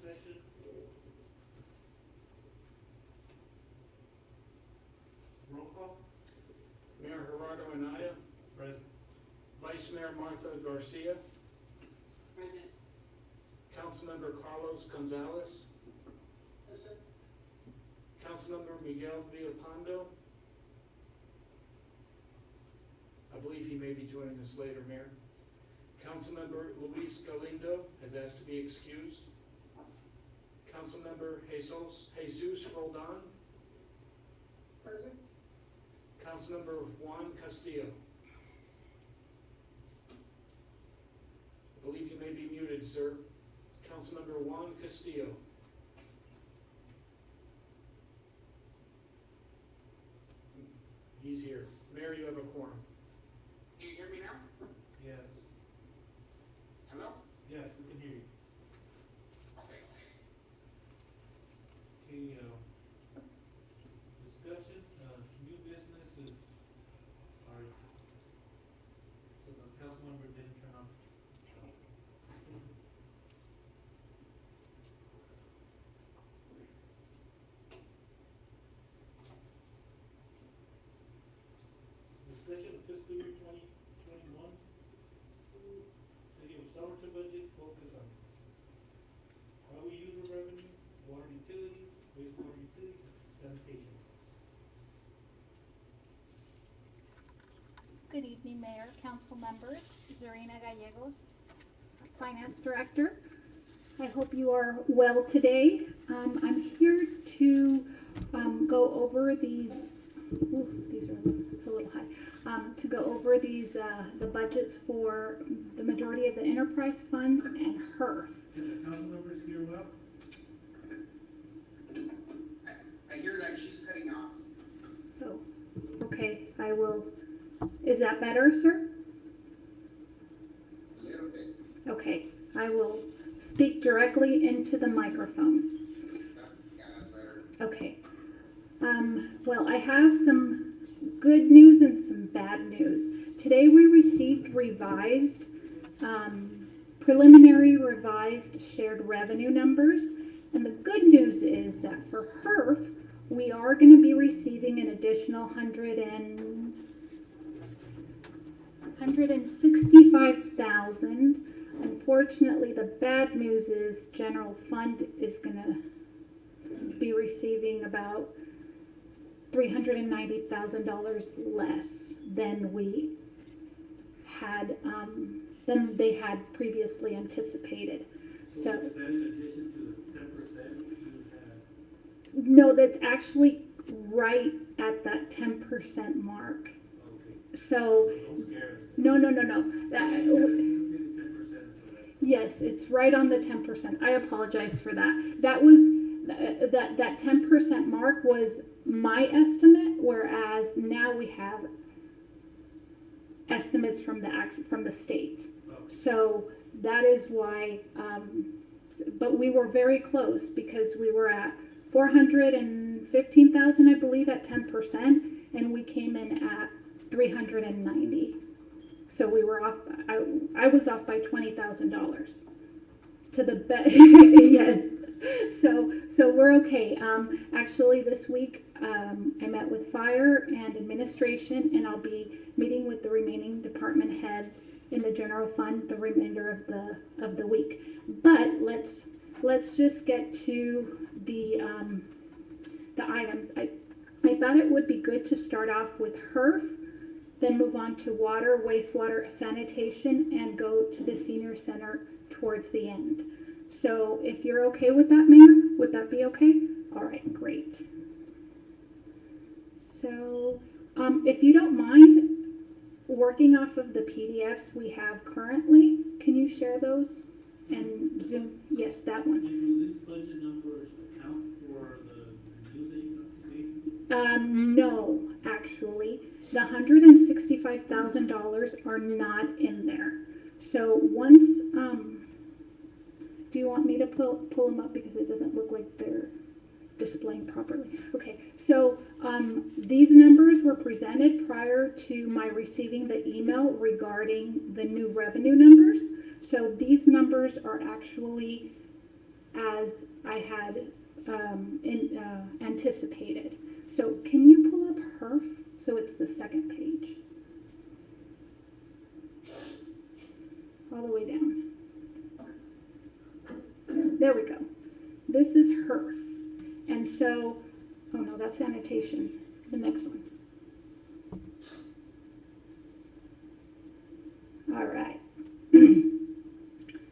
Session. Roll call. Mayor Gerardo Anaya, Present. Vice Mayor Martha Garcia, Present. Councilmember Carlos Gonzalez, Present. Councilmember Miguel Villalpando. I believe he may be joining us later, Mayor. Councilmember Luis Galindo has asked to be excused. Councilmember Jesus Roldan. Present. Councilmember Juan Castillo. I believe you may be muted, sir. Councilmember Juan Castillo. He's here. Mayor, you have a quorum. Can you hear me now? Yes. Hello? Yes, we can hear you. Okay. Okay, discussion, new businesses are, so the council member didn't turn on. Discussion of fiscal year 2021. City of Somerton budget focus on highway user revenue, water utilities, wastewater utilities, and sanitation. Good evening, Mayor, council members, Zarina Gallegos, Finance Director. I hope you are well today. I'm here to go over these. These are it's a little high. To go over these the budgets for the majority of the enterprise funds and HERF. Can the council members hear well? I hear that she's cutting off. Oh, okay. I will. Is that better, sir? A little bit. Okay. I will speak directly into the microphone. Yeah, that's better. Okay. Well, I have some good news and some bad news. Today we received preliminary revised shared revenue numbers. And the good news is that for HERF, we are going to be receiving an additional $165,000. Unfortunately, the bad news is general fund is going to be receiving about $390,000 less than we had than they had previously anticipated. So is that in addition to the 10% you had? no, that's actually right at that 10% mark. Okay. So Don't scare us. no. You get 10% for that. Yes, it's right on the 10%. I apologize for that. That was that 10% mark was my estimate, whereas now we have estimates from the state. Okay. So that is why. But we were very close because we were at 415,000, I believe, at 10%, and we came in at 390. So we were off. I was off by $20,000 to the bet. Yes. So we're okay. Actually, this week I met with fire and administration, and I'll be meeting with the remaining department heads in the general fund the remainder of the week. But let's just get to the items. I thought it would be good to start off with HERF, then move on to water, wastewater, sanitation, and go to the senior center towards the end. So if you're okay with that, Mayor, would that be okay? All right, great. So if you don't mind working off of the PDFs we have currently, can you share those? And Zoom, yes, that one. Do these budget numbers account for the news application? No, actually. The $165,000 are not in there. So once, do you want me to pull them up because it doesn't look like they're displaying properly? Okay, so these numbers were presented prior to my receiving the email regarding the new revenue numbers. So these numbers are actually as I had anticipated. So can you pull up HERF? So it's the second page. All the way down. There we go. This is HERF. And so, oh no, that's sanitation. The next one. All right.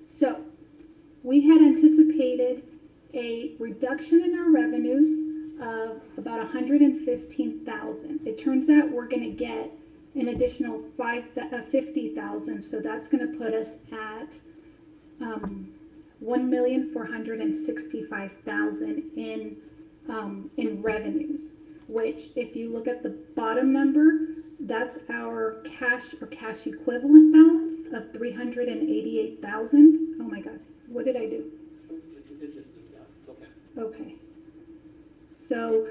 So, we had anticipated a reduction in our revenues of about 115,000. It turns out we're going to get an additional 50,000, so that's going to put us at 1,465,000 in revenues. Which, if you look at the bottom number, that's our cash or cash equivalent balance of 388,000. Oh my God, what did I do? It's okay. Okay. So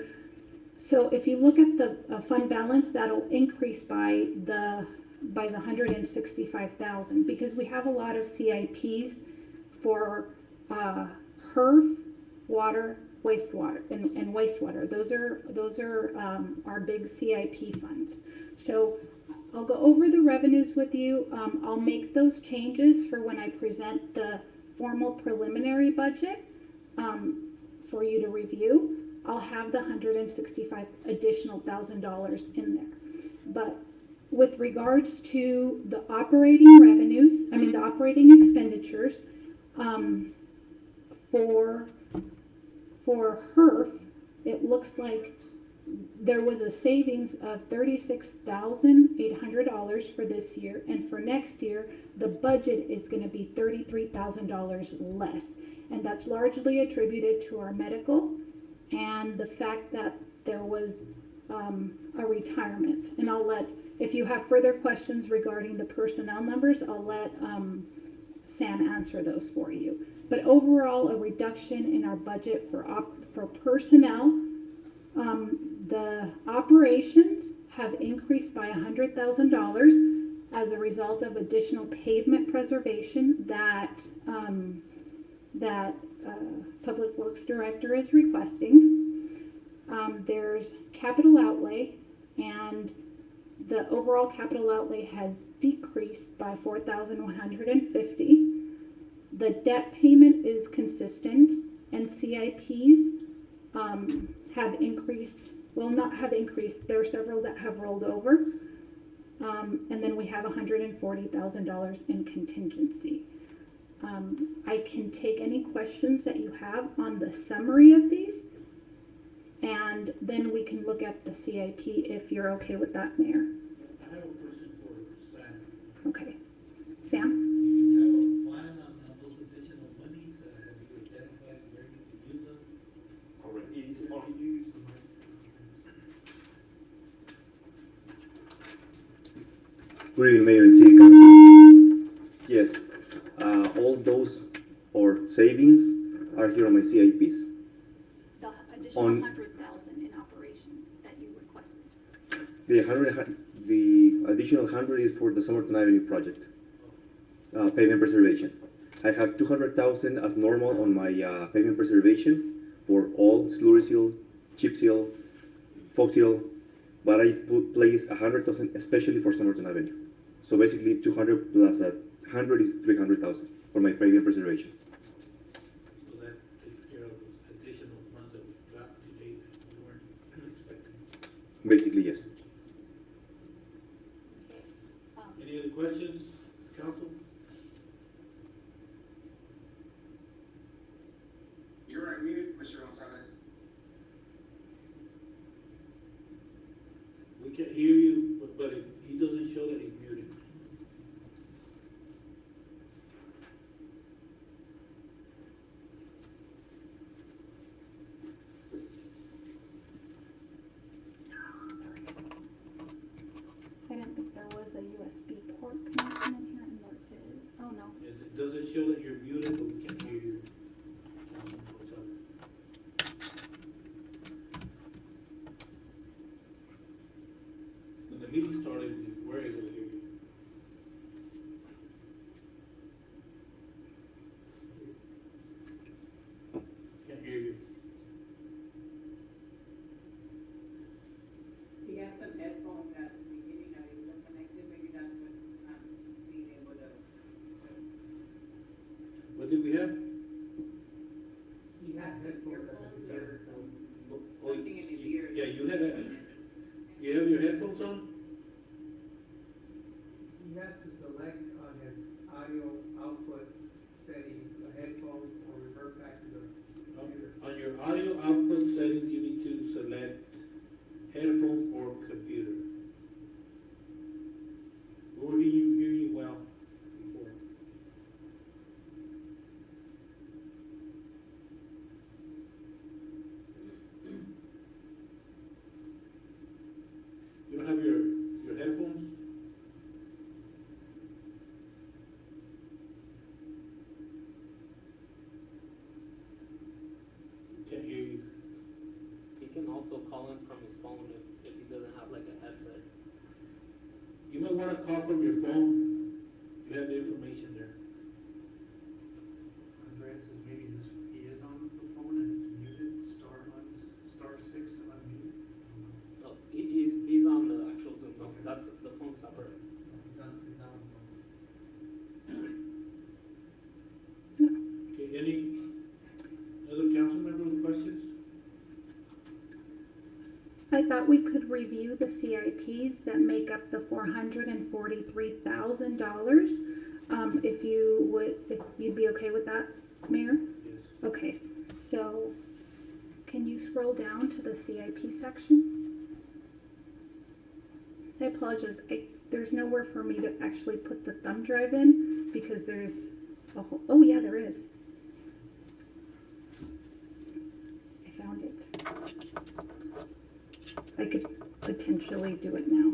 if you look at the fund balance, that'll increase by the 165,000 because we have a lot of CIPs for HERF, water, wastewater, and wastewater. Those are our big CIP funds. So I'll go over the revenues with you. I'll make those changes for when I present the formal preliminary budget for you to review. I'll have the $165 additional $1,000 in there. But with regards to the operating revenues, the operating expenditures, for HERF, it looks like there was a savings of $36,800 for this year, and for next year, the budget is going to be $33,000 less, and that's largely attributed to our medical and the fact that there was a retirement. And I'll let, if you have further questions regarding the personnel numbers, I'll let Sam answer those for you. But overall, a reduction in our budget for personnel. The operations have increased by $100,000 as a result of additional pavement preservation that Public Works Director is requesting. There's capital outlay, and the overall capital outlay has decreased by $4,150. The debt payment is consistent, and CIPs have increased, well, not have increased, there are several that have rolled over, and then we have $140,000 in contingency. I can take any questions that you have on the summary of these, and then we can look at the CIP if you're okay with that, Mayor. I have a question for Sam. Okay. Sam? Do you have a plan on those additional monies? Have you identified where you can use them? Correct. It is only Can you use the money? Good evening, Mayor and City Council. Yes, all those or savings are here on my CIPs. The additional 100,000 in operations that you requested. The additional 100 is for the Somerton Avenue project, pavement preservation. I have 200,000 as normal on my pavement preservation for all slurry seal, chip seal, folk seal, but I placed 100,000 especially for Somerton Avenue. So basically 200 plus 100 is 300,000 for my pavement preservation. So that takes care of those additional funds that we got today that we weren't expecting. Basically, yes. Any other questions, council? You're on mute, Mr. Gonzalez. We can't hear you, but he doesn't show that he's muted. I didn't think there was a USB port connection in here, and there is. Oh no. It doesn't show that you're muted, but we can't hear you. When the meeting started, we were able to hear you. headphones on? He has to select on his audio output settings, the headphones, or revert back to the computer. On your audio output settings, you need to select headphones or computer. Or do you hear you well before? You don't have your headphones? Can't hear you. He can also call in from his phone if he doesn't have like a headset. You might want to call from your phone. You have the information there. Andreas says maybe he is on the phone and it's muted, star 6 to unmute. No, he's on the actual Zoom phone. Okay. That's the phone separate. He's on Okay, any other council member with questions? I thought we could review the CIPs that make up the $443,000. If you'd be okay with that, Mayor? Yes. Okay, so can you scroll down to the CIP section? I apologize, there's nowhere for me to actually put the thumb drive in because there's a whole, oh yeah, there is. I found it. I could potentially do it now.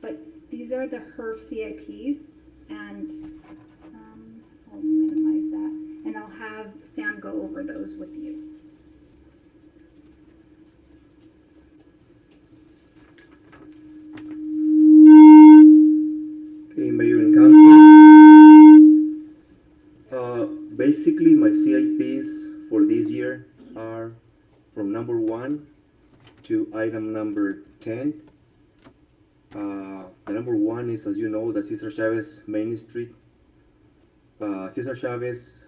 But these are the HERF CIPs, and I'll minimize that, and I'll have Sam go over those with you. Okay, Mayor and Council. Basically, my CIPs for this year are from number 1 to item number 10. The number 1 is, as you know, the Cesar Chavez Main Street. Cesar Chavez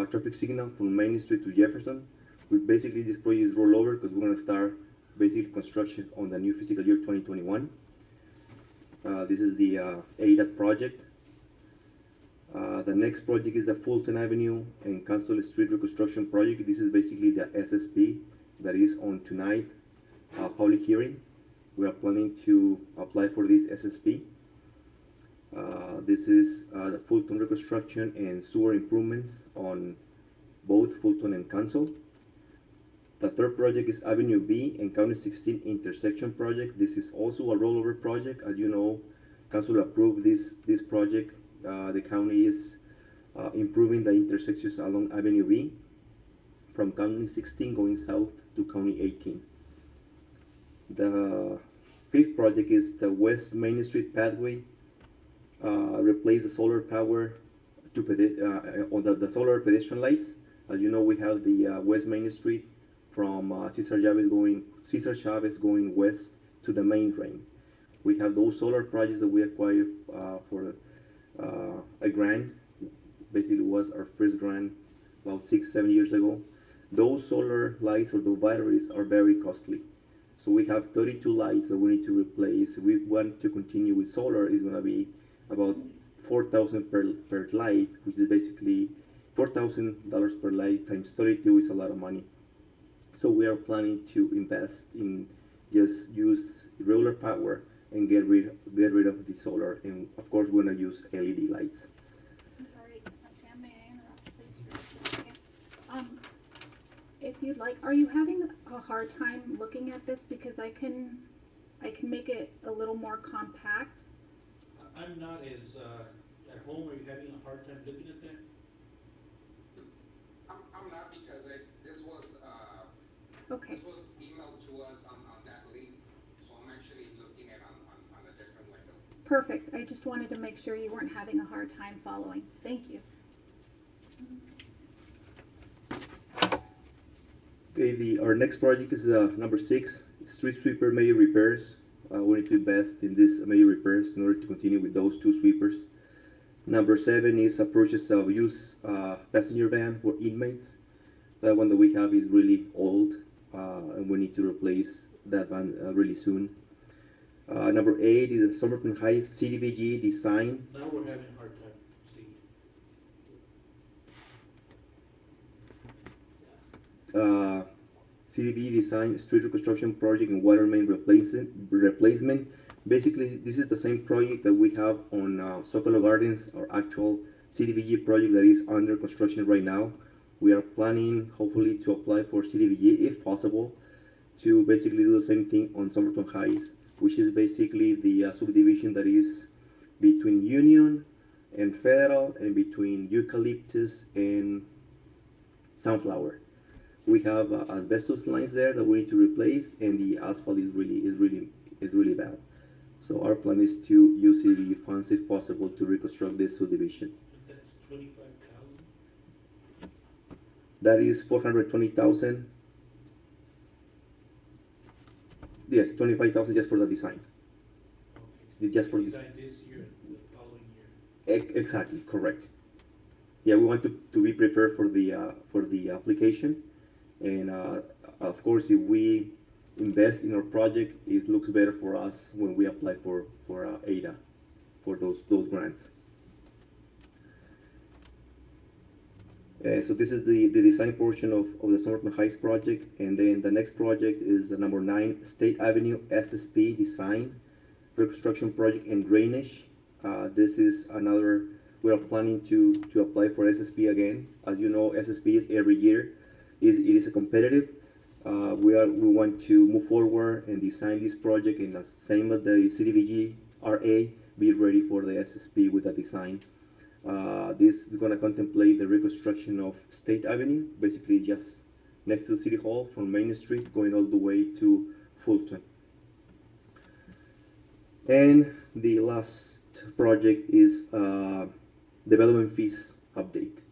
traffic signal from Main Street to Jefferson. Basically, this project is rollover because we're going to start basically construction on the new fiscal year 2021. This is the ADAT project. The next project is the Fulton Avenue and Council Street Reconstruction project. This is basically the SSP that is on tonight public hearing. We are planning to apply for this SSP. This is the Fulton Reconstruction and sewer improvements on both Fulton and Council. The third project is Avenue B and County 16 intersection project. This is also a rollover project. As you know, Council approved this project. The county is improving the intersections along Avenue B from County 16 going south to County 18. The fifth project is the West Main Street pathway. Replace the solar power to on the solar pedestrian lights. As you know, we have the West Main Street from Cesar Chavez going west to the main drain. We have those solar projects that we acquired for a grant. Basically, was our first grant about 6-7 years ago. Those solar lights or the batteries are very costly. So we have 32 lights that we need to replace. If we want to continue with solar, it's going to be about $4,000 per light, which is basically $4,000 per light times 32 is a lot of money. So we are planning to invest in just use regular power and get rid of the solar, and of course we're going to use LED lights. I'm sorry, Sam, may I interrupt, please? If you'd like, are you having a hard time looking at this? Because I can make it a little more compact. I'm not as at home. Are you having a hard time looking at that? I'm not, because this was Okay. this was emailed to us on that link, so I'm actually looking at on a different window. Perfect. I just wanted to make sure you weren't having a hard time following. Thank you. Okay, our next project is number 6, street sweeper major repairs. We need to invest in this major repairs in order to continue with those 2 sweepers. Number 7 is a purchase of used passenger van for inmates. That one that we have is really old, and we need to replace that van really soon. Number 8 is the Somerton High Cdbg design. Now we're having a hard time seeing it. CDBG design street reconstruction project and water main replacement. Basically, this is the same project that we have on Zocalo Gardens, our actual CDBG project that is under construction right now. We are planning, hopefully, to apply for CDBG, if possible, to basically do the same thing on Somerton Heights, which is basically the subdivision that is between Union and Federal and between Eucalyptus and Sunflower. We have asbestos lines there that we need to replace, and the asphalt is really bad. So our plan is to use the funds, if possible, to reconstruct this subdivision. That's 25,000. That is 420,000. Yes, 25,000 just for the design. Okay. Just for Design this year and the following year. Exactly, correct. Yeah, we want to be prepared for the application, and of course, if we invest in our project, it looks better for us when we apply for ADA, for those grants. So this is the design portion of the Somerton Heights project, and then the next project is number 9, State Avenue SSP design, reconstruction project and drainage. This is another, we are planning to apply for SSP again. As you know, SSP is every year. It is a competitive. We want to move forward and design this project, and the same as the Cdbg RA, be ready for the SSP with the design. This is going to contemplate the reconstruction of State Avenue, basically just next to City Hall from Main Street, going all the way to Fulton. And the last project is development fees update.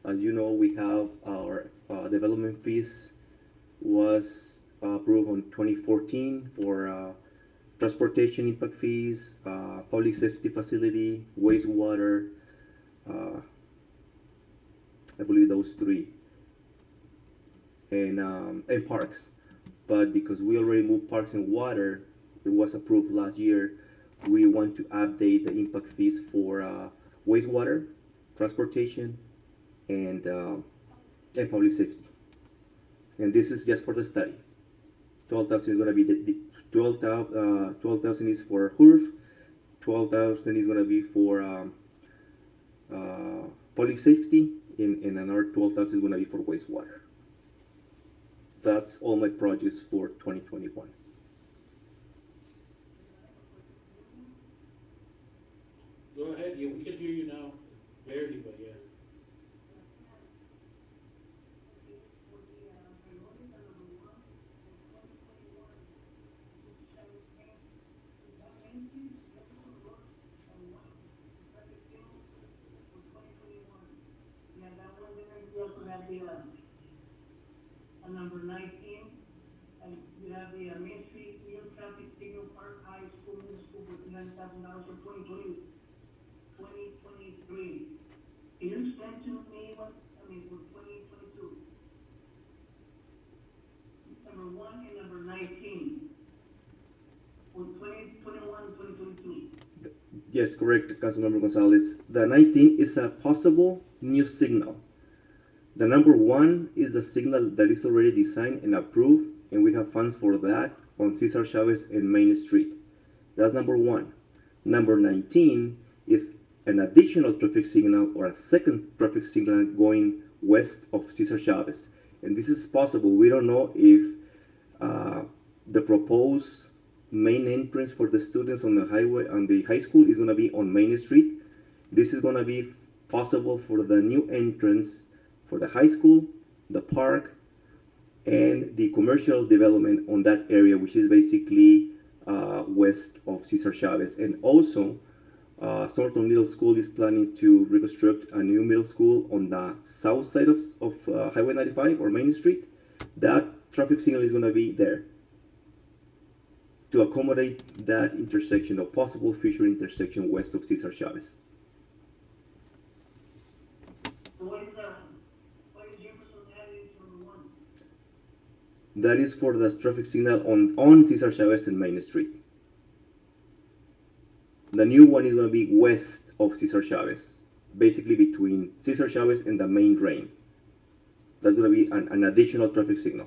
As you know, we have our development fees was approved on 2014 for transportation impact fees, public safety facility, wastewater, I believe those 3, and parks. But because we already moved parks and water, it was approved last year, we want to update the impact fees for wastewater, transportation, and public safety. And this is just for the study. 12,000 is going to be the 12,000 is for HURF, 12,000 is going to be for public safety, and another 12,000 is going to be for wastewater. That's all my projects for 2021. Go ahead, yeah, we can hear you now, barely, but yeah. Number 19, and we have the Main Street, New Traffic Signal Park High School, Middle School for $9,000 for 2023. Can you explain to me what, for 2022? Number 1 and number 19, for 2021, 2022. Yes, correct, Councilmember Gonzalez. The 19 is a possible new signal. The number 1 is a signal that is already designed and approved, and we have funds for that on Cesar, Chavez, and Main Street. That's number 1. Number 19 is an additional traffic signal or a second traffic signal going west of Cesar Chavez. And this is possible. We don't know if the proposed main entrance for the students on the highway, on the high school, is going to be on Main Street. This is going to be possible for the new entrance for the high school, the park, and the commercial development on that area, which is basically west of Cesar Chavez. And also, Somerton Middle School is planning to reconstruct a new middle school on the south side of Highway 95 or Main Street. That traffic signal is going to be there to accommodate that intersection, or possible future intersection west of Cesar Chavez. That is for the traffic signal on Cesar Chavez and Main Street. The new one is going to be west of Cesar Chavez, basically between Cesar Chavez and the main drain. That's going to be an additional traffic signal.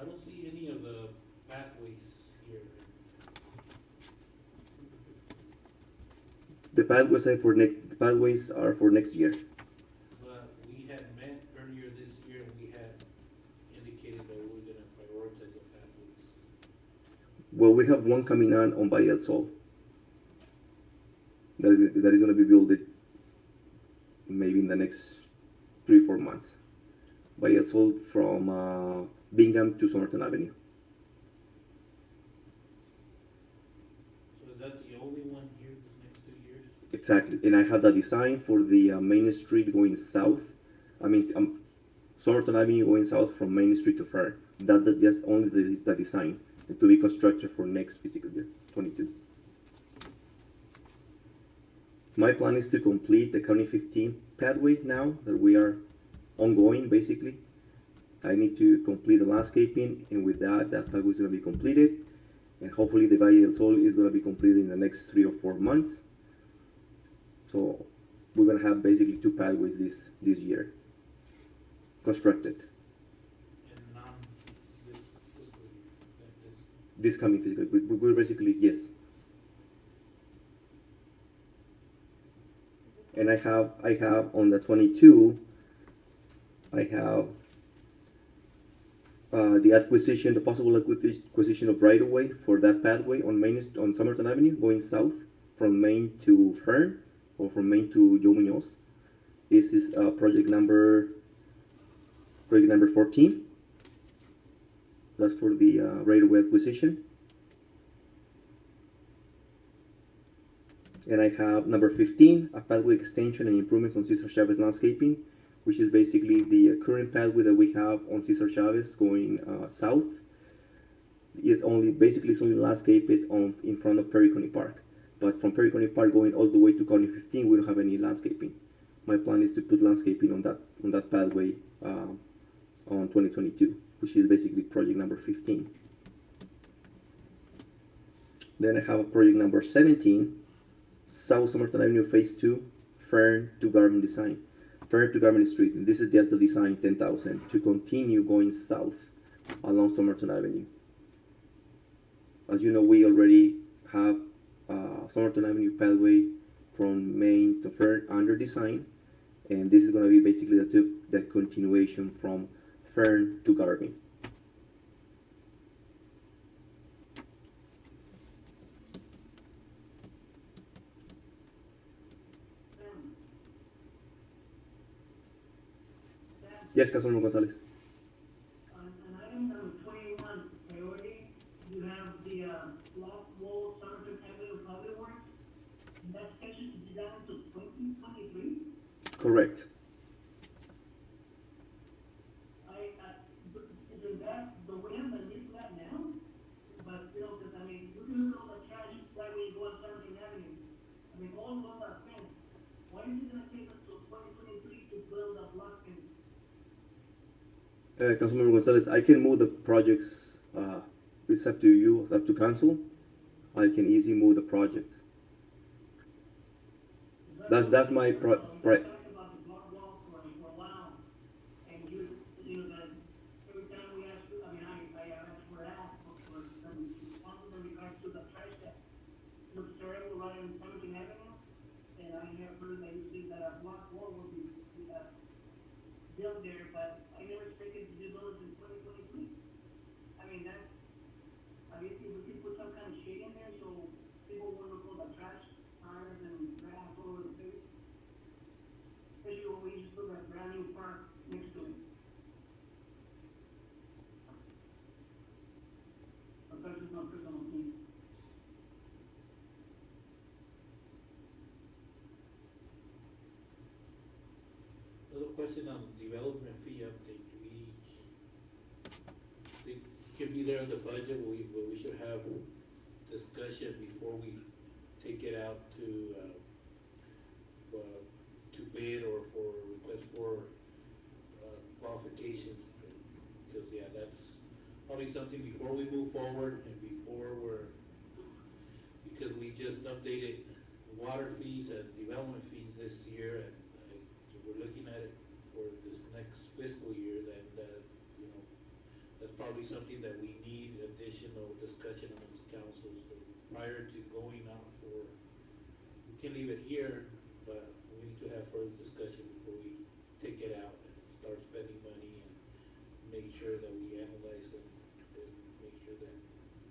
I don't see any of the pathways here. The pathways are for next year. But we had met earlier this year and we had indicated that we were gonna prioritize the pathways. Well, we have one coming on Valle del Sol. That is going to be built maybe in the next 3-4 months. Valle del Sol from Bingham to Somerton Avenue. So is that the only one here this next 2 years? Exactly, and I have the design for the Main Street going south. I mean, Somerton Avenue going south from Main Street to Fern. That's just only the design to be constructed for next fiscal year, 22. My plan is to complete the County 15 pathway now that we are ongoing, basically. I need to complete the landscaping, and with that pathway is going to be completed. And hopefully the Valle del Sol is going to be completed in the next 3 or 4 months. So we're going to have basically 2 pathways this year constructed. And non this fiscal year, that is. This coming fiscal, we're basically, yes. And I have on the 22, I have the possible acquisition of right of way for that pathway on Somerton Avenue going south from Main to Fern or from Main to Joe Munoz. This is project number 14. That's for the right of way acquisition. And I have number 15, a pathway extension and improvements on Cesar Chavez landscaping, which is basically the current pathway that we have on Cesar Chavez going south. It's only landscaped in front of Perry County Park. But from Perry County Park going all the way to County 15, we don't have any landscaping. My plan is to put landscaping on that pathway on 2022, which is basically project number 15. Then I have a project number 17, South Somerton Avenue Phase 2, Fern to Garvin Design. Fern to Garvin Street, and this is just the design 10,000 to continue going south along Somerton Avenue. As you know, we already have Somerton Avenue pathway from Main to Fern under design, and this is going to be basically the continuation from Fern to Garvin. Yes, Councilman Gonzalez. On item number 21, priority, you have the block wall Somerton Avenue public works. And that's scheduled to be done until 2023. Correct. Isn't that, but we have the need for that now? But, because, I mean, you can look at the trash right where you go on Somerton Avenue. I mean, all those are things. Why is it gonna take us till 2023 to build a block in? Councilman Gonzalez, I can move the projects. It's up to you. It's up to council. I can easily move the projects. That's my Talked about the block wall for a while, and you know, that every time we ask, I mean, I asked for help for some responses in regards to the trash that looks terrible right on Somerton Avenue, and I have heard that you said that a block wall will be built there, but I never expected to do those in 2023. I mean, we can put some kind of shade in there so people won't look all the trash, tires and grass all over the place. Especially when we just put a brand new park next to it. But that's just my personal opinion. Another question on development fee update. It can be there in the budget, but we should have discussion before we take it out to bid or for request for qualifications. Because, yeah, that's probably something before we move forward and before we're because we just updated water fees and development fees this year, and so we're looking at it for this next fiscal year, then, you know, that's probably something that we need additional discussion amongst councils. So prior to going out for, we can leave it here, but we need to have further discussion before we take it out and start spending money, and make sure that we analyze and make sure that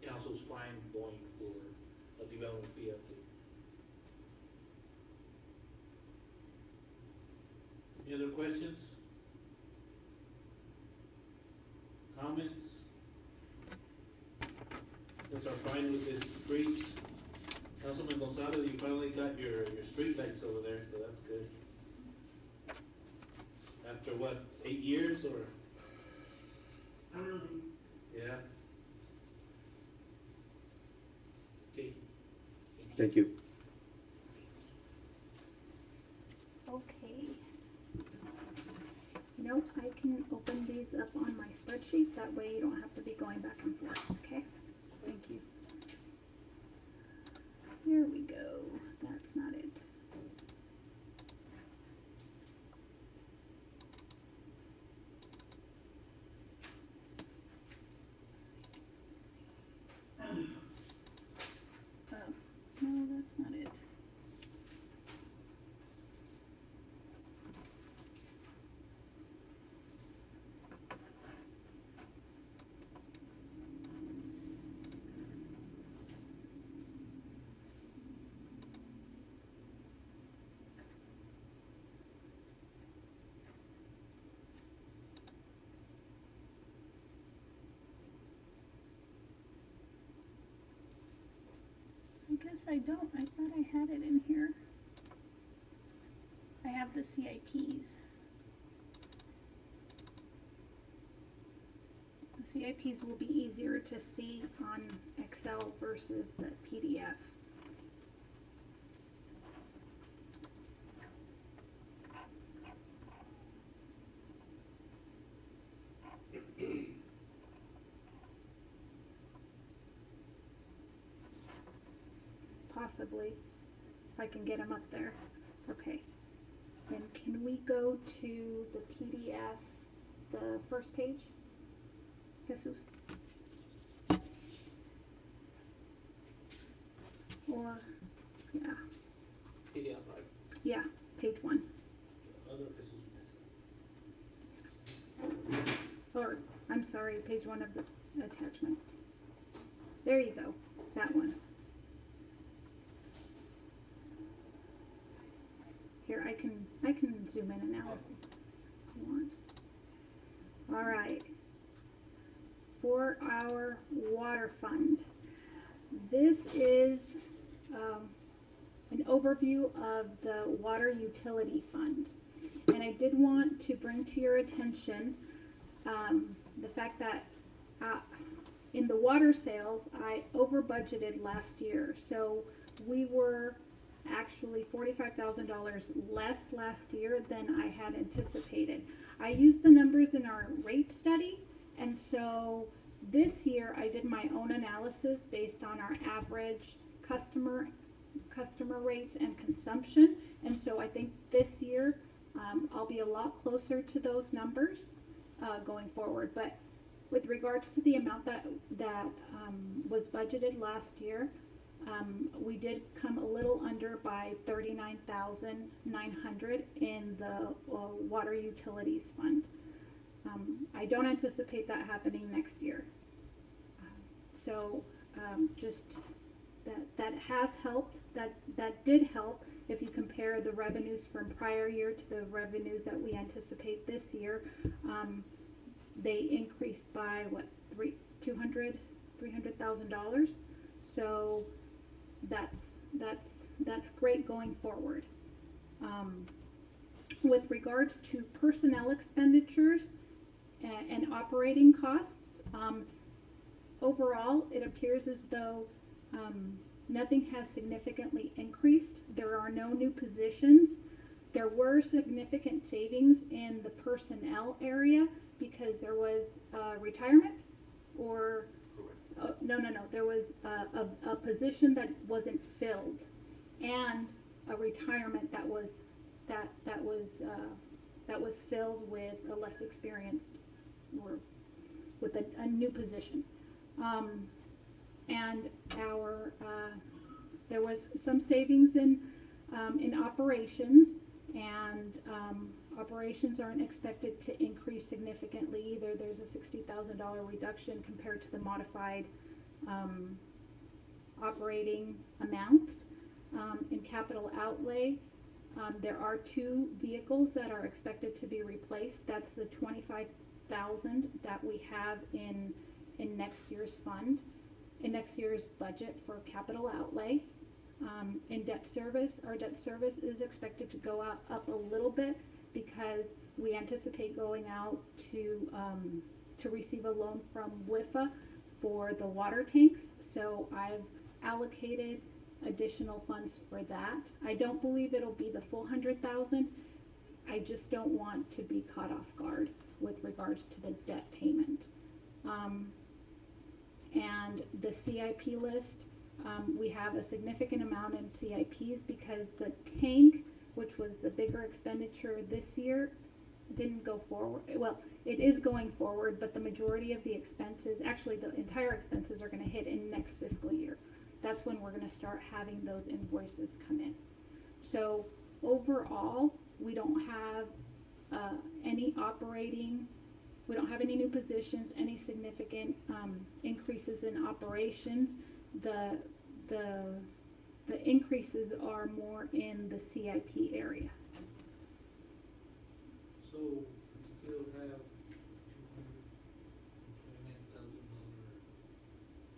council's fine going for a development fee update. Any other questions? Comments? Those are fine with this streets. Councilman Gonzalez, you finally got your street lights over there, so that's good. After what, 8 years or? Yeah. Okay. Thank you. Okay. You know, I can open these up on my spreadsheet, that way you don't have to be going back and forth, okay? Thank you. Here we go, that's not it. No, that's not it. I guess I don't. I thought I had it in here. I have the CIPs. The CIPs will be easier to see on Excel versus the PDF. Possibly, if I can get them up there. Okay, then can we go to the PDF, the first page? Jesus? Or, yeah, PDF, right? yeah, page 1. Other business message. Or, I'm sorry, page 1 of the attachments. There you go, that one. Here, I can zoom in and out if you want. All right. For our water fund, this is an overview of the water utility funds. And I did want to bring to your attention the fact that in the water sales, I over budgeted last year. So we were actually $45,000 less last year than I had anticipated. I used the numbers in our rate study, and so this year I did my own analysis based on our average customer rates and consumption, and so I think this year I'll be a lot closer to those numbers going forward. But with regards to the amount that was budgeted last year, we did come a little under by $39,900 in the water utilities fund. I don't anticipate that happening next year. So just that has helped. That did help if you compare the revenues from prior year to the revenues that we anticipate this year. They increased by what, $300,000. So that's great going forward. With regards to personnel expenditures and operating costs, overall it appears as though nothing has significantly increased. There are no new positions. There were significant savings in the personnel area because there was retirement or no, there was a position that wasn't filled and a retirement that was filled with a less experienced or with a new position. And there was some savings in operations, and operations aren't expected to increase significantly either. There's a $60,000 reduction compared to the modified operating amounts. In capital outlay, there are 2 vehicles that are expected to be replaced. That's the $25,000 that we have in next year's fund, in next year's budget for capital outlay. In debt service, our debt service is expected to go up a little bit because we anticipate going out to receive a loan from WIFA for the water tanks. So I've allocated additional funds for that. I don't believe it'll be the full 100,000. I just don't want to be caught off guard with regards to the debt payment. And the CIP list, we have a significant amount in CIPs because the tank, which was the bigger expenditure this year, didn't go forward. Well, it is going forward, but the majority of the expenses, actually the entire expenses, are going to hit in next fiscal year. That's when we're going to start having those invoices come in. So overall, we don't have any operating, we don't have any new positions, any significant increases in operations. The increases are more in the CIP area. So we still have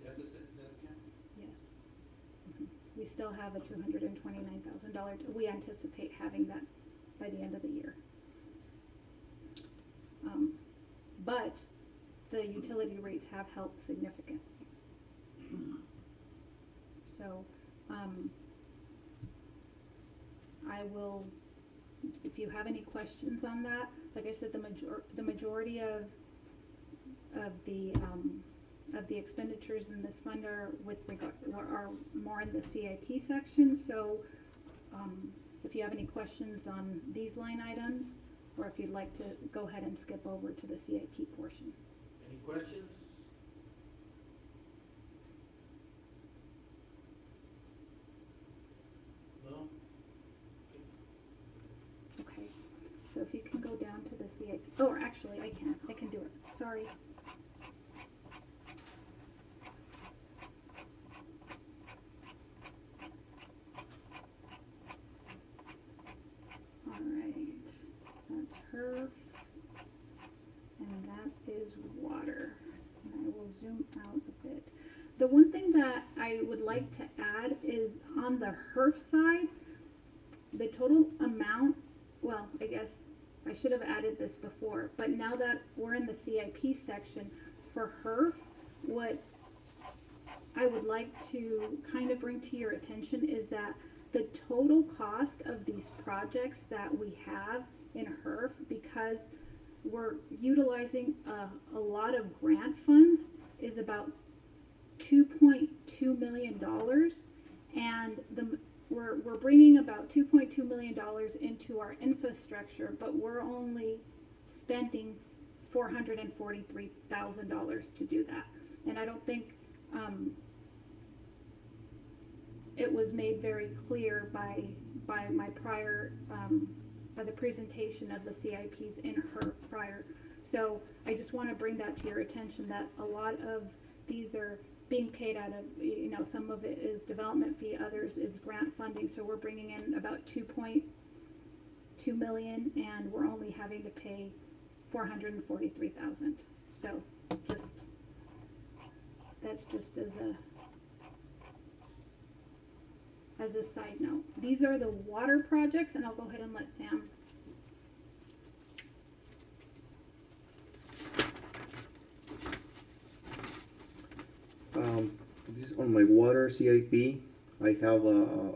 $229,000 deficit in that account? Yes. We still have a $229,000. We anticipate having that by the end of the year. But the utility rates have helped significantly. So I will, if you have any questions on that, like I said, the majority of the expenditures in this fund are are more in the CIP section. So if you have any questions on these line items, or if you'd like to go ahead and skip over to the CIP portion. Any questions? No? Okay, so if you can go down to the CIP, oh, actually, I can do it, sorry. All right, that's HERF, and that is water. And I will zoom out a bit. The one thing that I would like to add is on the HERF side, the total amount, well, I guess I should have added this before, but now that we're in the CIP section for HERF, what I would like to kind of bring to your attention is that the total cost of these projects that we have in HERF, because we're utilizing a lot of grant funds, is about $2.2 million, and we're bringing about $2.2 million into our infrastructure, but we're only spending $443,000 to do that. And I don't think it was made very clear by my prior by the presentation of the CIPs in her prior. So I just want to bring that to your attention, that a lot of these are being paid out of, you know, some of it is development fee, others is grant funding. So we're bringing in about $2.2 million, and we're only having to pay $443,000. So that's just as a side note. These are the water projects, and I'll go ahead and let Sam. This is on my water CIP. I have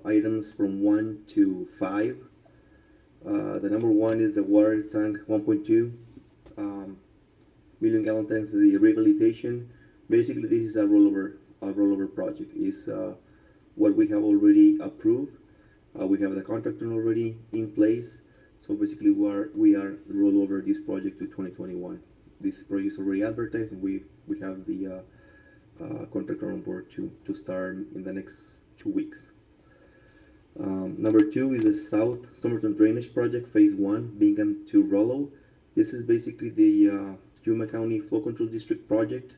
items from 1 to 5. The number 1 is the water tank 1.2 million gallon tanks, the rehabilitation. Basically, this is a rollover project. Is what we have already approved. We have the contractor already in place. So basically, we are roll over this project to 2021. This project is already advertised, and we have the contractor on board to start in the next 2 weeks. Number 2 is the South Somerton Drainage Project, Phase 1, Bingham to Rollo. This is basically the Yuma County Flow Control District project.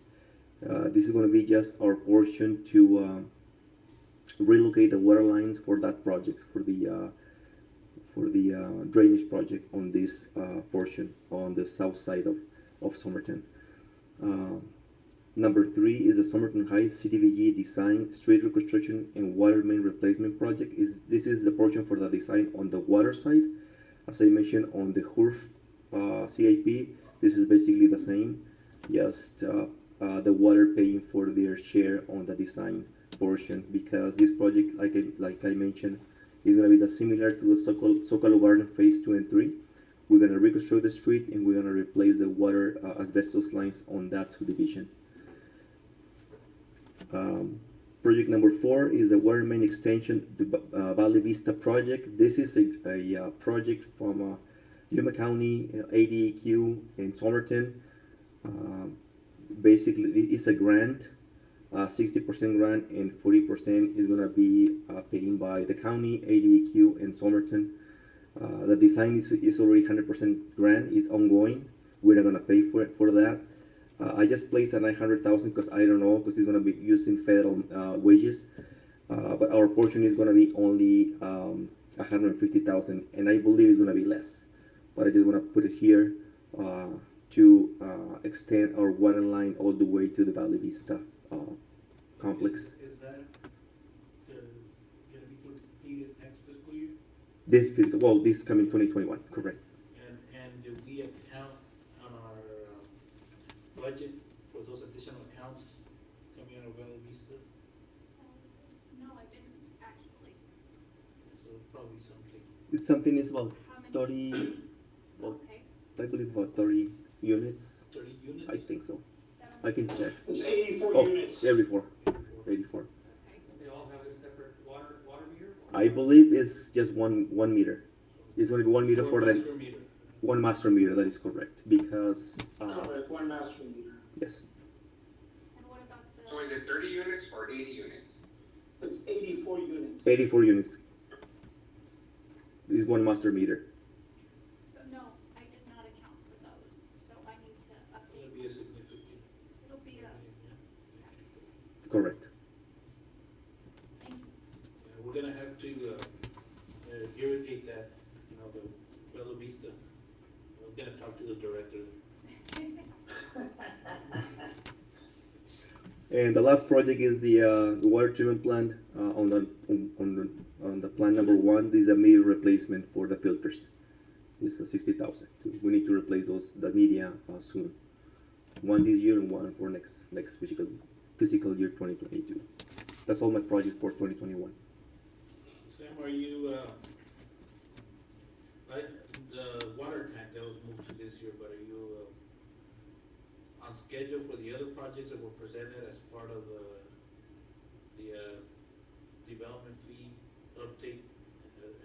This is going to be just our portion to relocate the water lines for that project, for the drainage project on this portion on the south side of Somerton. Number 3 is the Somerton Heights Cdbg Design Street Reconstruction and Water Main Replacement Project. This is the portion for the design on the water side. As I mentioned on the HURF CIP, this is basically the same, just the water paying for their share on the design portion, because this project, like I mentioned, is going to be similar to the Zocalo Garden Phase 2 and 3. We're going to reconstruct the street, and we're going to replace the water asbestos lines on that subdivision. Project number 4 is the water main extension, the Valley Vista project. This is a project from Yuma County, ADEQ, and Somerton. Basically, it's a grant, 60% grant, and 40% is going to be paid by the county, ADEQ, and Somerton. The design is already 100% grant, is ongoing. We're not going to pay for that. I just placed a 900,000 because I don't know, because it's going to be using federal wages. But our portion is going to be only 150,000, and I believe it's going to be less. But I just want to put it here to extend our water line all the way to the Valley Vista complex. Is that going to be completed next fiscal year? This coming 2021, correct. And do we account on our budget for those additional accounts coming out of Valley Vista? No, I didn't actually. So probably something. It's something is about How many? 30, well, Okay. I believe about 30 units. 30 units? I think so. I can check. It's 84 Oh, units. 84. 84. They all have a separate water meter? I believe it's just one meter. It's going to be 1 meter for master them. meter. One master meter, that is correct. Because, Correct, one master meter. yes, And what about the? So is it 30 units or 80 units? It's 84 units. 84 units is one master meter. So no, I did not account for those, so I need to It'll update. be a significant. It'll be a, Correct. thank you. Yeah, we're gonna have to irrigate that, the Bella Vista. I'm gonna talk to the director. And the last project is the water treatment plant on the plant number 1. This is a media replacement for the filters. It's a 60,000. We need to replace the media soon. One this year and one for next fiscal year 2022. That's all my projects for 2021. Sam, are you, the water tank that was moved to this year, but are you on schedule for the other projects that were presented as part of the development fee update,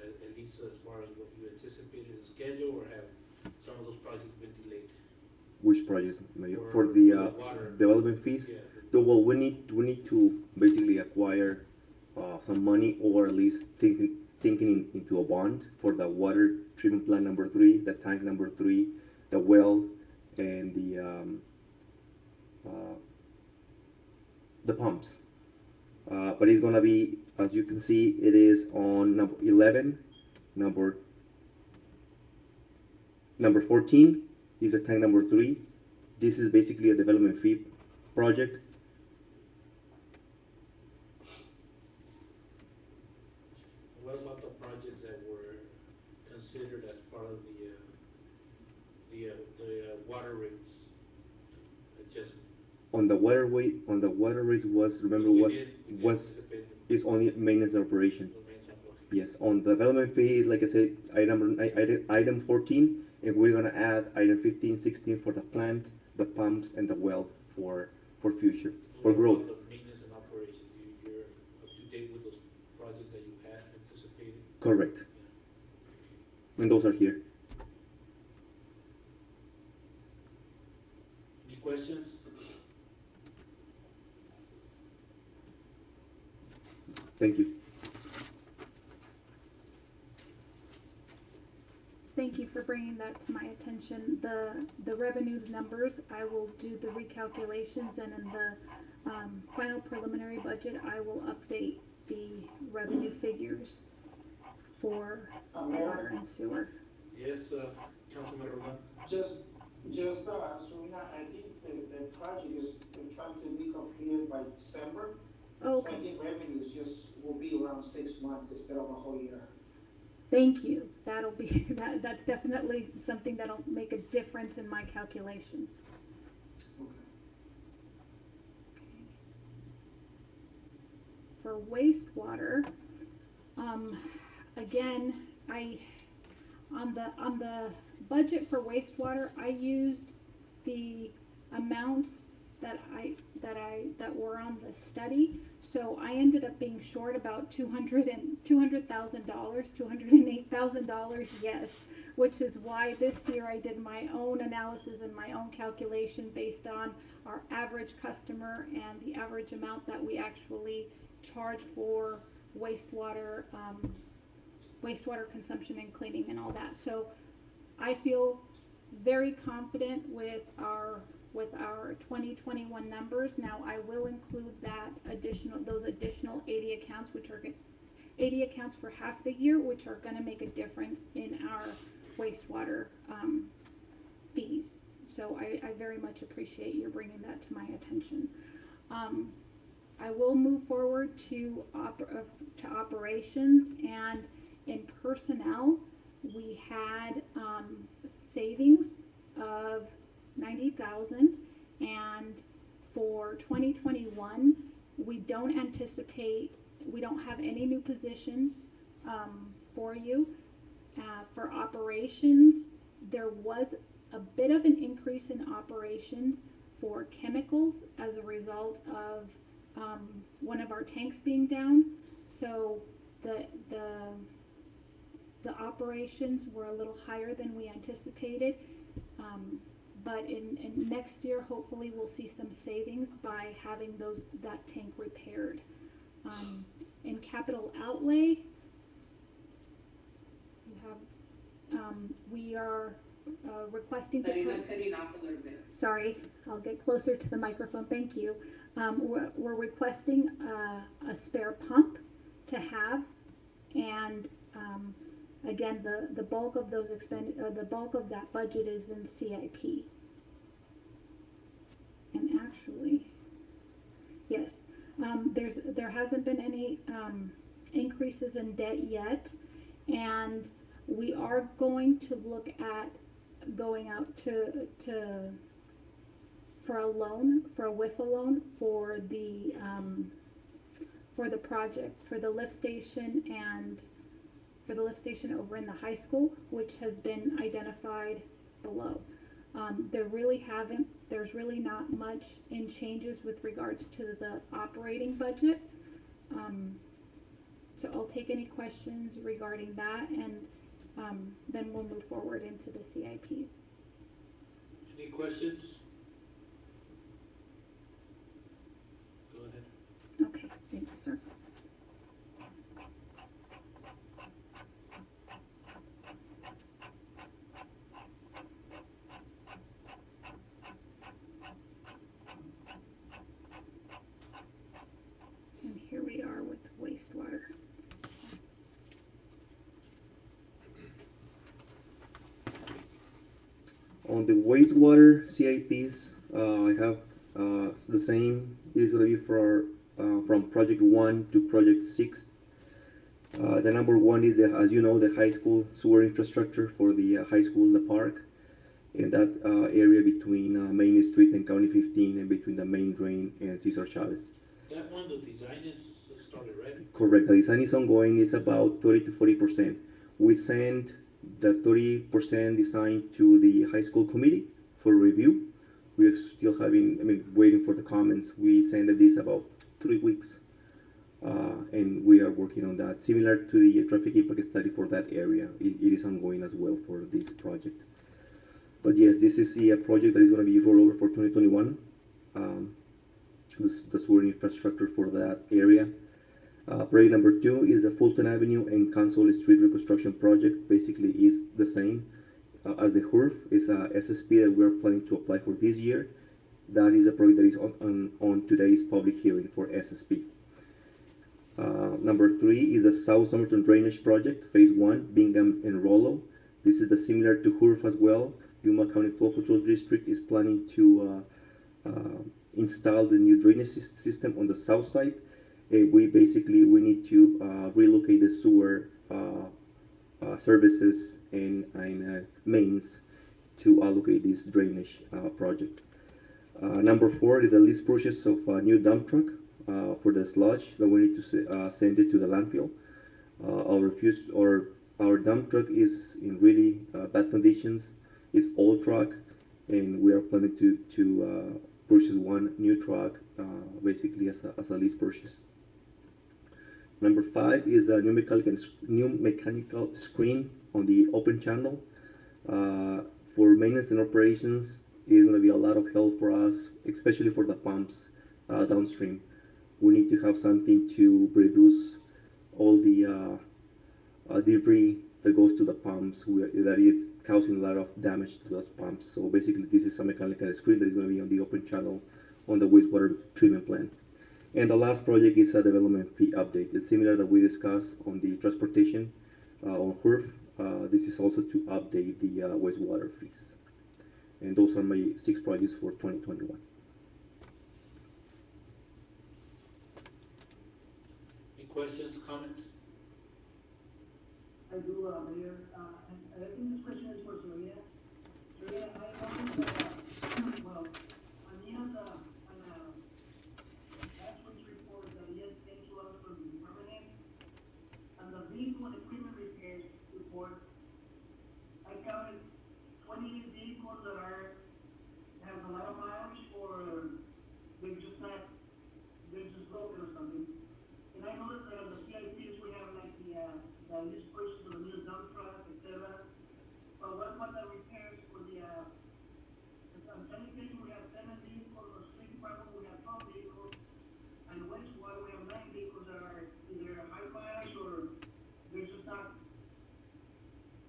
at least as far as what you anticipated in schedule, or have some of those projects been delayed? Which projects, Mayor? For For the water. development fees? Yeah. Well, we need to basically acquire some money, or at least thinking into a bond for the water treatment plant number 3, the tank number 3, the well, and the pumps. But it's gonna be, as you can see, it is on number 11, number 14 is the tank number 3. This is basically a development fee project. What about the projects that were considered as part of the water rates adjustment? On the water rates was, remember, We was did anticipate is only maintenance operation. the main sample. Yes, on the development fee is, like I said, item 14, and we're gonna add item 15, 16 for the plant, the pumps, and the well for for future, for growth. Of maintenance and operations, you're up to date with those projects that you had anticipated? Correct. And those are here. Any questions? Thank you. Thank you for bringing that to my attention. The revenue numbers, I will do the recalculations, and in the final preliminary budget, I will update the revenue figures for water and sewer. Yes, Councilman Roland? Just, Serena, I think the project is trying to be completed by December. Oh, So I think revenues just will be around 6 months instead of a whole year. thank you. That'll be, that's definitely something that'll make a difference in my calculation. Okay. For wastewater, again, on the budget for wastewater, I used the amounts that were on the study. So I ended up being short about $208,000, yes, which is why this year I did my own analysis and my own calculation based on our average customer and the average amount that we actually charge for wastewater, wastewater consumption and cleaning and all that. So I feel very confident with our 2021 numbers. Now I will include those additional 80 accounts, which are 80 accounts for half the year, which are going to make a difference in our wastewater fees. So I very much appreciate you bringing that to my attention. I will move forward to operations, and in personnel, we had savings of $90,000, and for 2021, we don't have any new positions for you. For operations, there was a bit of an increase in operations for chemicals as a result of one of our tanks being down. So the operations were a little higher than we anticipated. But in next year, hopefully we'll see some savings by having that tank repaired. In capital outlay, you have, we are requesting to sorry, I'll get closer to the microphone, thank you. We're requesting a spare pump to have, and again, the bulk of those the bulk of that budget is in CIP. And actually, yes, there hasn't been any increases in debt yet, and we are going to look at going out for a loan, for a WIFA loan for the project, for the lift station and for the lift station over in the high school, which has been identified below. There's really not much in changes with regards to the operating budget. So I'll take any questions regarding that, and then we'll move forward into the CIPs. Any questions? Go ahead. Okay, thank you, sir. And here we are with wastewater. On the wastewater CIPs, I have the same. Is going to be for from project 1 to project 6. The number 1 is, as you know, the high school sewer infrastructure for the high school, the park, in that area between Main Street and County 15, and between the main drain and Cesar Chavez. That one, the design is started, right? Correct. The design is ongoing. It's about 30 to 40%. We sent the 30% design to the high school committee for review. we're still waiting for the comments. We sent this about 3 weeks, and we are working on that. Similar to the traffic impact study for that area, it is ongoing as well for this project. But yes, this is the project that is going to be rolled over for 2021. The sewer infrastructure for that area. Project number 2 is the Fulton Avenue and Council Street reconstruction project. Basically, is the same as the HURF. It's a SSP that we are planning to apply for this year. That is a project that is on today's public hearing for SSP. Number 3 is the South Somerton Drainage Project, Phase 1, Bingham and Rollo. This is similar to HURF as well. Yuma County Flow Control District is planning to install the new drainage system on the south side. We need to relocate the sewer services and mains to allocate this drainage project. Number 4 is the lease purchase of a new dump truck for the sludge that we need to send it to the landfill. Our dump truck is in really bad conditions. It's old truck, and we are planning to purchase one new truck, basically as a lease purchase. Number 5 is a new mechanical screen on the open channel. For maintenance and operations, it's going to be a lot of help for us, especially for the pumps downstream. We need to have something to reduce all the debris that goes to the pumps, that is causing a lot of damage to those pumps. So basically, this is a mechanical screen that is going to be on the open channel on the wastewater treatment plant. And the last project is a development fee update. It's similar that we discussed on the transportation on HURF. This is also to update the wastewater fees. And those are my 6 projects for 2021. Any questions, comments? I do, Mayor, and I think this question is for Soria. Soria, I think that, well, on the last week's report that yes came to us from the department, and the vehicle and equipment repairs report, I counted 20 vehicles that have a lot of miles, or they're just broken or something. And I noticed that on the CIPs we have like the list purchase of the new dump truck, etc. But what about the repairs for the sanitation? We have 7 vehicles, or street department we have 12 vehicles, and wastewater we have 9 vehicles that are either high mileage or they're just not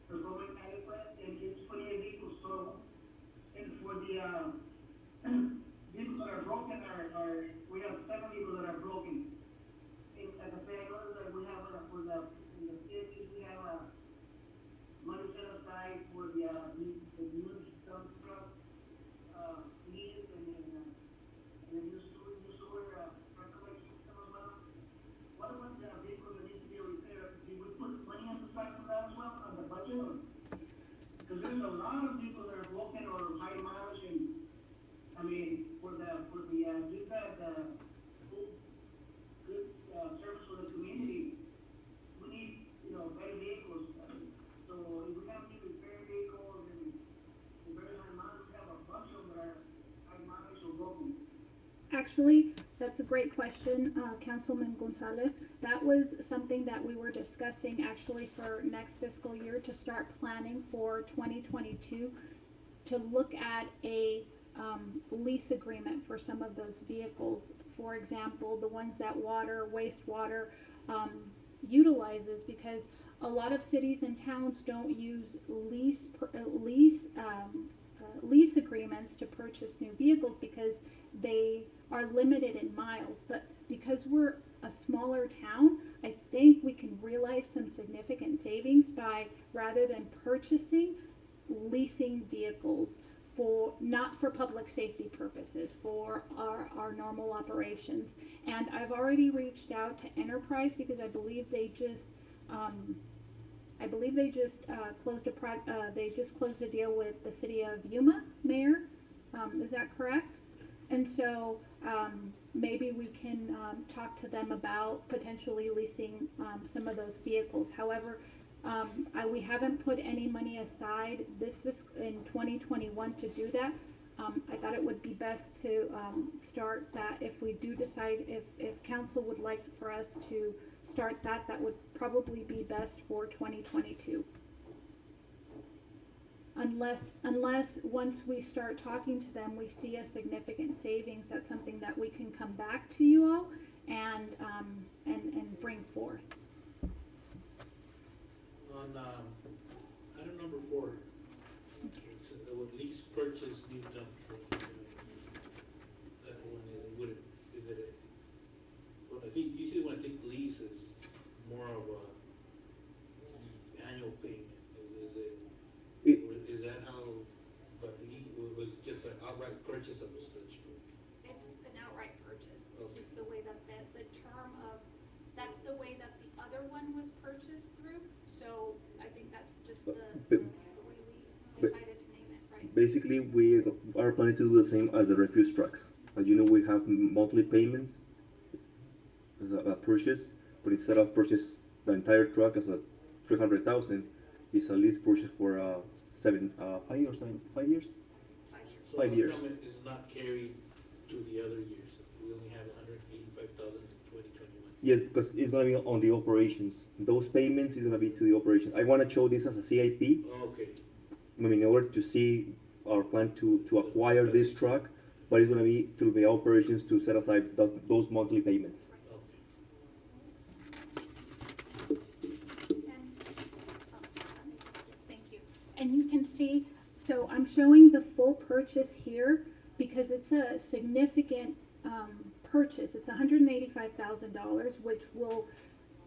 performing adequate, and it's 28 vehicles total. And for the vehicles that are broken we have 7 vehicles that are broken. And as I say, I noticed that we have for in the CSPs we have money set aside for the new dump truck fees and the new sewer percolation system as well. What about the vehicles that need to be repaired? Did we put money aside for that as well on the budget? Because there's a lot of vehicles that are broken or high mileage, and I mean for the give that good service for the community, we need better vehicles. So if we have to repair vehicles and very high mileage, we have a bunch of them that are high mileage or broken. Actually, that's a great question, Councilman Gonzalez. That was something that we were discussing actually for next fiscal year, to start planning for 2022, to look at a lease agreement for some of those vehicles. For example, the ones that wastewater utilizes, because a lot of cities and towns don't use lease agreements to purchase new vehicles because they are limited in miles. But because we're a smaller town, I think we can realize some significant savings by, rather than purchasing, leasing vehicles not for public safety purposes, for our normal operations. And I've already reached out to Enterprise because I believe they just closed a deal with the city of Yuma, Mayor. Is that correct? And so maybe we can talk to them about potentially leasing some of those vehicles. However, we haven't put any money aside in 2021 to do that. I thought it would be best to, start that if we do decide, if council would like for us to start that, that would probably be best for 2022. Unless once we start talking to them, we see a significant savings, that's something that we can come back to you all and bring forth. On, item number 4, it's a lease purchase new dump truck. That one, would it, is it a, well, I think usually when I think lease is more of a annual payment, is that how, but was it just an outright purchase of the sludge truck? It's an outright purchase, Okay. just the way that the term of, that's the way that the other one was purchased through, so I think that's just the way we decided to name it, right? Basically, our plan is to do the same as the refuse trucks. As you know, we have monthly payments as a purchase, but instead of purchase the entire truck as a 300,000, it's a lease purchase for 5 years. So 5 the years. increment is not carried to the other years. We only have 185,000 in 2021. Yes, because it's gonna be on the operations. Those payments is gonna be to the operations. I wanna show this as a CIP. Okay. I mean, in order to see our plan to acquire this truck, but it's gonna be through the operations to set aside those monthly payments. Thank you. And you can see, so I'm showing the full purchase here because it's a significant purchase. It's $185,000, which will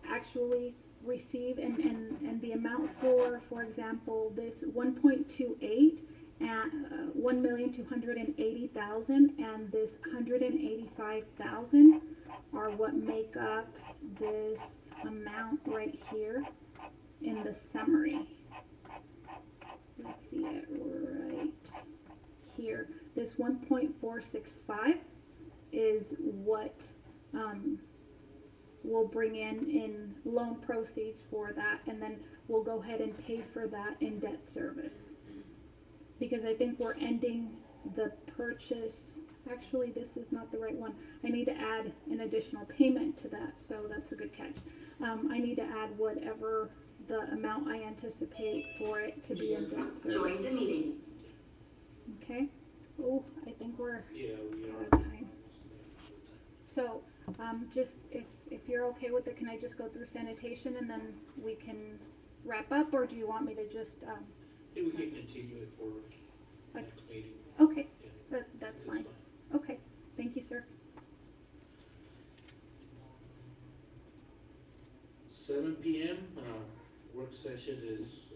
actually receive, and the amount for example, this 1.28 at 1,280,000 and this 185,000 are what make up this amount right here in the summary. You see it right here. This 1.465 is what we'll bring in loan proceeds for that, and then we'll go ahead and pay for that in debt service. Because I think we're ending the purchase, actually this is not the right one. I need to add an additional payment to that, so that's a good catch. I need to add whatever the amount I anticipate for it to be in debt service. Okay? Oh, I think we're Yeah, we out are. of time. So, just if you're okay with it, can I just go through sanitation and then we can wrap up, or do you want me to just, Yeah, we can continue it for next meeting. okay, Yeah, that's fine. Okay, thank you, sir. 7 p.m. Work session is